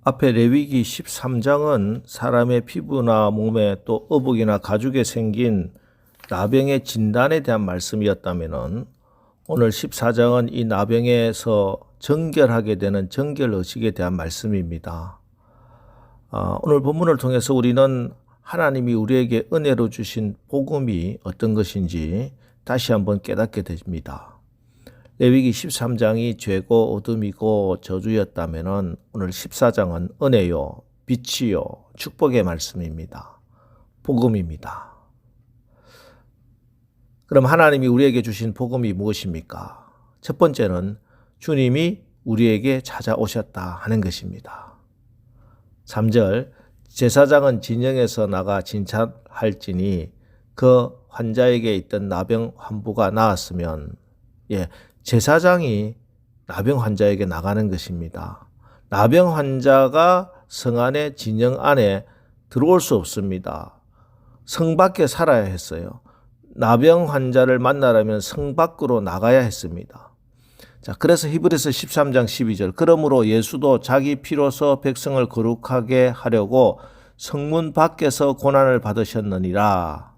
앞에 레위기 13장은 사람의 피부나 몸에 또 어복이나 가죽에 생긴 나병의 진단에 대한 말씀이었다면 오늘 14장은 이 나병에서 정결하게 되는 정결의식에 대한 말씀입니다. 오늘 본문을 통해서 우리는 하나님이 우리에게 은혜로 주신 복음이 어떤 것인지 다시 한번 깨닫게 됩니다. 레위기 13장이 죄고 어둠이고 저주였다면 오늘 14장은 은혜요, 빛이요, 축복의 말씀입니다. 복음입니다. 그럼 하나님이 우리에게 주신 복음이 무엇입니까? 첫 번째는 주님이 우리에게 찾아오셨다 하는 것입니다. 3절 제사장은 진영에서 나가 진찰할지니 그 환자에게 있던 나병 환부가 나았으면 제사장이 나병 환자에게 나가는 것입니다. 나병 환자가 성 안에 진영 안에 들어올 수 없습니다. 성 밖에 살아야 했어요. 나병 환자를 만나려면 성 밖으로 나가야 했습니다. 그래서 히브리서 13장 12절 그러므로 예수도 자기 피로서 백성을 거룩하게 하려고 성문 밖에서 고난을 받으셨느니라.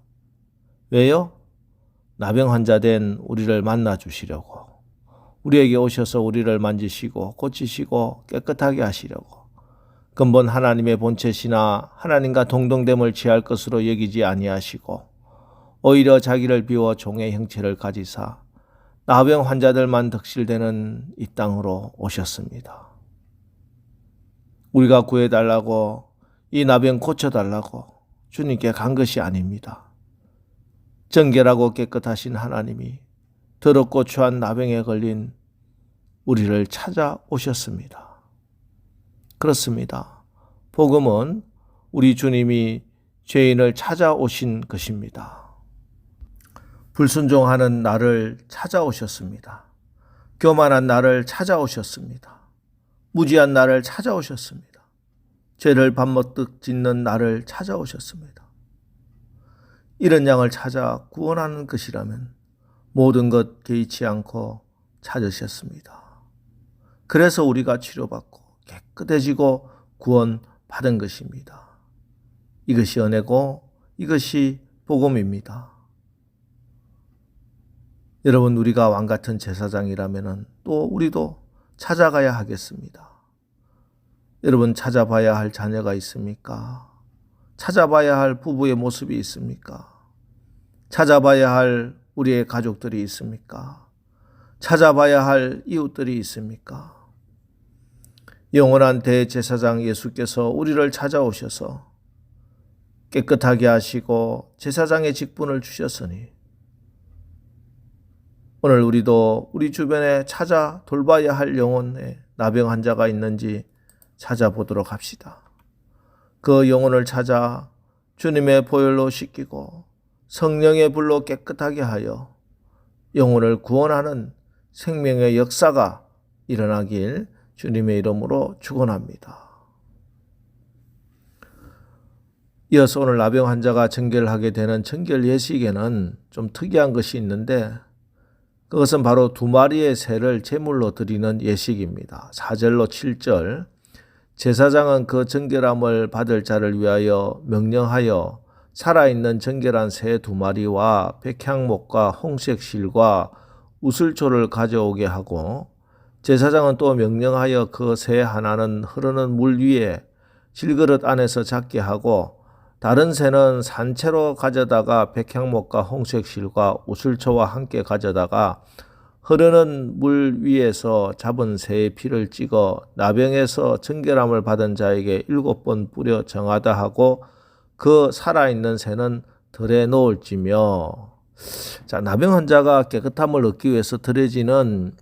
왜요? 나병 환자 된 우리를 만나 주시려고. 우리에게 오셔서 우리를 만지시고 고치시고 깨끗하게 하시려고. 근본 하나님의 본체시나 하나님과 동등됨을 취할 것으로 여기지 아니하시고 오히려 자기를 비워 종의 형체를 가지사 나병 환자들만 덕실되는 이 땅으로 오셨습니다. 우리가 구해달라고 이 나병 고쳐달라고 주님께 간 것이 아닙니다. 정결하고 깨끗하신 하나님이 더럽고 추한 나병에 걸린 우리를 찾아오셨습니다. 그렇습니다. 복음은 우리 주님이 죄인을 찾아오신 것입니다. 불순종하는 나를 찾아오셨습니다. 교만한 나를 찾아오셨습니다. 무지한 나를 찾아오셨습니다. 죄를 밤먹듯 짓는 나를 찾아오셨습니다. 이런 양을 찾아 구원하는 것이라면 모든 것 개의치 않고 찾으셨습니다. 그래서 우리가 치료받고 깨끗해지고 구원받은 것입니다. 이것이 은혜고 이것이 복음입니다. 여러분, 우리가 왕같은 제사장이라면 또 우리도 찾아가야 하겠습니다. 여러분, 찾아봐야 할 자녀가 있습니까? 찾아봐야 할 부부의 모습이 있습니까? 찾아봐야 할 우리의 가족들이 있습니까? 찾아봐야 할 이웃들이 있습니까? 영원한 대제사장 예수께서 우리를 찾아오셔서 깨끗하게 하시고 제사장의 직분을 주셨으니 오늘 우리도 우리 주변에 찾아 돌봐야 할 영혼에 나병 환자가 있는지 찾아보도록 합시다. 그 영혼을 찾아 주님의 보혈로 씻기고 성령의 불로 깨끗하게 하여 영혼을 구원하는 생명의 역사가 일어나길 주님의 이름으로 축원합니다. 이어서 오늘 나병 환자가 정결하게 되는 정결 예식에는 좀 특이한 것이 있는데 그것은 바로 2마리의 새를 제물로 드리는 예식입니다. 4절로 7절 제사장은 그 정결함을 받을 자를 위하여 명령하여 살아있는 정결한 새 2마리와 백향목과 홍색 실과 우슬초를 가져오게 하고 제사장은 또 명령하여 그 새 하나는 흐르는 물 위에 질그릇 안에서 잡게 하고 다른 새는 산채로 가져다가 백향목과 홍색 실과 우슬초와 함께 가져다가 흐르는 물 위에서 잡은 새의 피를 찍어 나병에서 정결함을 받은 자에게 7번 뿌려 정하다 하고 그 살아있는 새는 들에 놓을지며. 나병 환자가 깨끗함을 얻기 위해서 드려지는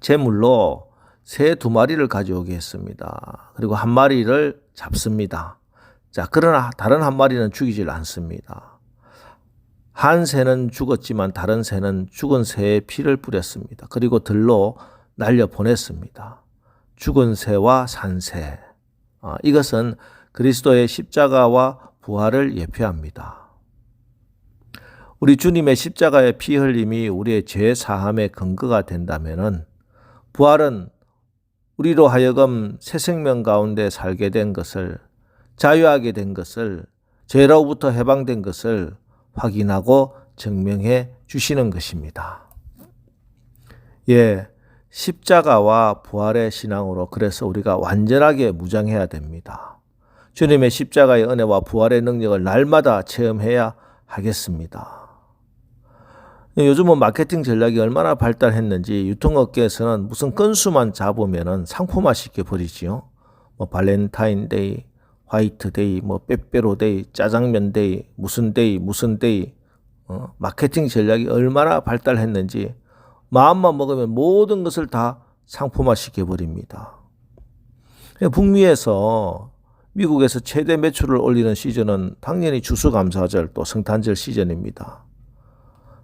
제물로 새 2마리를 가져오게 했습니다. 그리고 1마리를 잡습니다. 그러나 다른 1마리는 죽이질 않습니다. 한 새는 죽었지만 다른 새는 죽은 새의 피를 뿌렸습니다. 그리고 들로 날려 보냈습니다. 죽은 새와 산 새. 이것은 그리스도의 십자가와 부활을 예표합니다. 우리 주님의 십자가의 피 흘림이 우리의 죄 사함의 근거가 된다면은 부활은 우리로 하여금 새 생명 가운데 살게 된 것을, 자유하게 된 것을, 죄로부터 해방된 것을 확인하고 증명해 주시는 것입니다. 예, 십자가와 부활의 신앙으로 그래서 우리가 완전하게 무장해야 됩니다. 주님의 십자가의 은혜와 부활의 능력을 날마다 체험해야 하겠습니다. 요즘은 마케팅 전략이 얼마나 발달했는지 유통업계에서는 무슨 건수만 잡으면 상품화 시켜버리지요. 발렌타인데이, 화이트데이, 빼빼로데이, 짜장면데이, 무슨 데이, 무슨 데이. 마케팅 전략이 얼마나 발달했는지 마음만 먹으면 모든 것을 다 상품화 시켜버립니다. 북미에서 미국에서 최대 매출을 올리는 시즌은 당연히 추수감사절 또 성탄절 시즌입니다.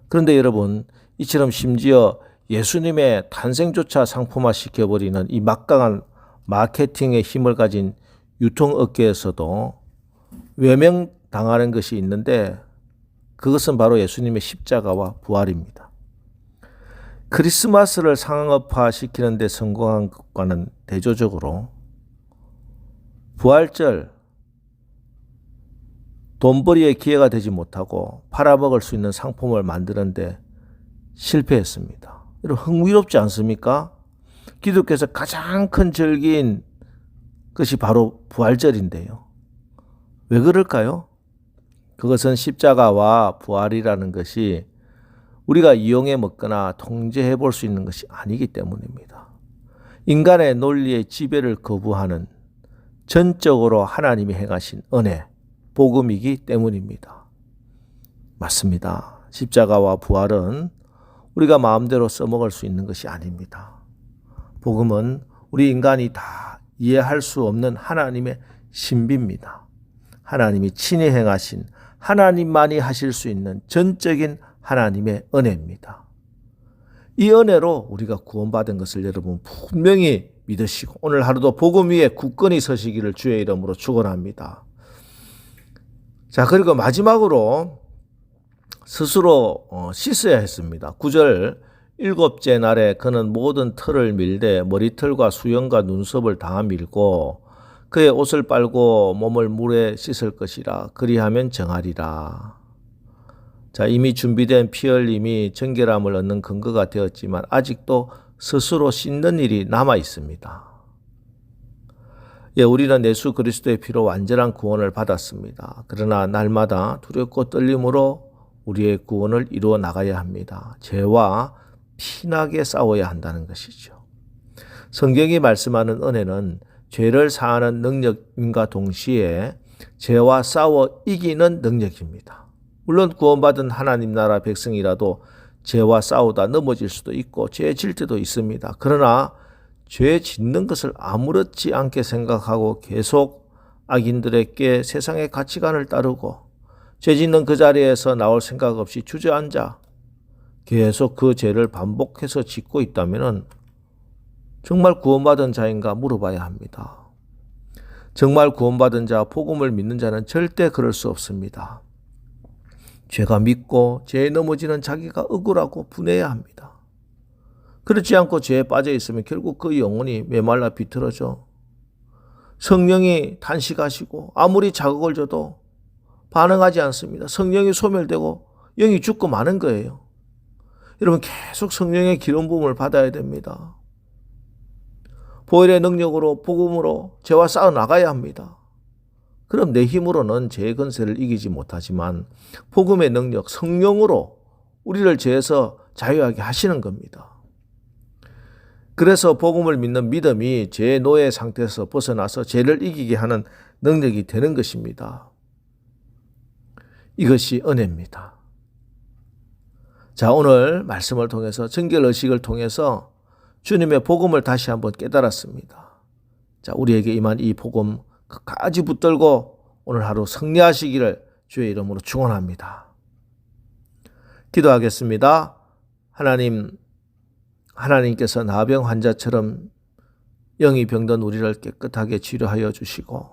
그런데 여러분, 이처럼 심지어 예수님의 탄생조차 상품화 시켜버리는 이 막강한 마케팅의 힘을 가진 유통업계에서도 외면당하는 것이 있는데 그것은 바로 예수님의 십자가와 부활입니다. 크리스마스를 상업화시키는 데 성공한 것과는 대조적으로 부활절, 돈벌이의 기회가 되지 못하고 팔아먹을 수 있는 상품을 만드는데 실패했습니다. 여러분, 흥미롭지 않습니까? 기독교에서 가장 큰 절기인 것이 바로 부활절인데요. 왜 그럴까요? 그것은 십자가와 부활이라는 것이 우리가 이용해 먹거나 통제해 볼 수 있는 것이 아니기 때문입니다. 인간의 논리의 지배를 거부하는 전적으로 하나님이 행하신 은혜, 복음이기 때문입니다. 맞습니다. 십자가와 부활은 우리가 마음대로 써먹을 수 있는 것이 아닙니다. 복음은 우리 인간이 다 이해할 수 없는 하나님의 신비입니다. 하나님이 친히 행하신, 하나님만이 하실 수 있는 전적인 하나님의 은혜입니다. 이 은혜로 우리가 구원받은 것을 여러분 분명히 믿으시고 오늘 하루도 복음 위에 굳건히 서시기를 주의 이름으로 축원합니다. 자, 그리고 마지막으로 스스로 씻어야 했습니다. 9절, 일곱째 날에 그는 모든 털을 밀되 머리털과 수염과 눈썹을 다 밀고 그의 옷을 빨고 몸을 물에 씻을 것이라. 그리하면 정하리라. 자, 이미 준비된 피 흘림이 정결함을 얻는 근거가 되었지만 아직도 스스로 씻는 일이 남아 있습니다. 예, 우리는 예수 그리스도의 피로 완전한 구원을 받았습니다. 그러나 날마다 두렵고 떨림으로 우리의 구원을 이루어 나가야 합니다. 죄와 피나게 싸워야 한다는 것이죠. 성경이 말씀하는 은혜는 죄를 사하는 능력임과 동시에 죄와 싸워 이기는 능력입니다. 물론 구원받은 하나님 나라 백성이라도 죄와 싸우다 넘어질 수도 있고 죄 질 때도 있습니다. 그러나 죄 짓는 것을 아무렇지 않게 생각하고 계속 악인들에게 세상의 가치관을 따르고 죄 짓는 그 자리에서 나올 생각 없이 주저앉아 계속 그 죄를 반복해서 짓고 있다면 정말 구원받은 자인가 물어봐야 합니다. 정말 구원받은 자, 복음을 믿는 자는 절대 그럴 수 없습니다. 죄가 믿고 죄에 넘어지는 자기가 억울하고 분해야 합니다. 그렇지 않고 죄에 빠져 있으면 결국 그 영혼이 메말라 비틀어져 성령이 탄식하시고 아무리 자극을 줘도 반응하지 않습니다. 성령이 소멸되고 영이 죽고 마는 거예요. 여러분, 계속 성령의 기름 부음을 받아야 됩니다. 보혈의 능력으로 복음으로 죄와 싸워 나가야 합니다. 그럼 내 힘으로는 죄의 권세를 이기지 못하지만 복음의 능력, 성령으로 우리를 죄에서 자유하게 하시는 겁니다. 그래서 복음을 믿는 믿음이 죄의 노예 상태에서 벗어나서 죄를 이기게 하는 능력이 되는 것입니다. 이것이 은혜입니다. 자, 오늘 말씀을 통해서 정결의식을 통해서 주님의 복음을 다시 한번 깨달았습니다. 자, 우리에게 임한 이 복음 끝까지 붙들고 오늘 하루 승리하시기를 주의 이름으로 축원합니다. 기도하겠습니다. 하나님께서 나병 환자처럼 영이 병든 우리를 깨끗하게 치료하여 주시고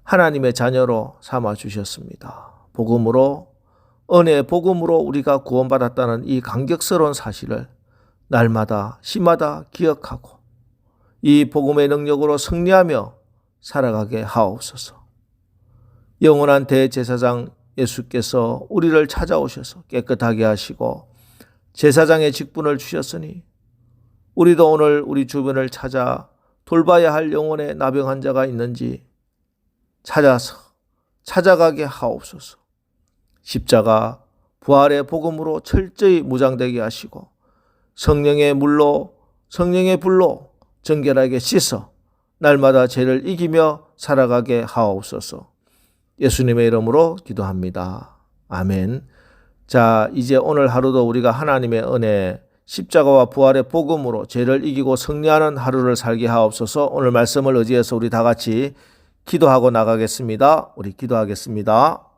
하나님의 자녀로 삼아 주셨습니다. 복음으로, 은혜의 복음으로 우리가 구원받았다는 이 감격스러운 사실을 날마다 시마다 기억하고 이 복음의 능력으로 승리하며 살아가게 하옵소서. 영원한 대제사장 예수께서 우리를 찾아오셔서 깨끗하게 하시고 제사장의 직분을 주셨으니 우리도 오늘 우리 주변을 찾아 돌봐야 할 영혼의 나병 환자가 있는지 찾아서 찾아가게 하옵소서. 십자가 부활의 복음으로 철저히 무장되게 하시고 성령의 물로 성령의 불로 정결하게 씻어 날마다 죄를 이기며 살아가게 하옵소서. 예수님의 이름으로 기도합니다. 아멘. 자, 이제 오늘 하루도 우리가 하나님의 은혜, 십자가와 부활의 복음으로 죄를 이기고 승리하는 하루를 살게 하옵소서. 오늘 말씀을 의지해서 우리 다 같이 기도하고 나가겠습니다. 우리 기도하겠습니다.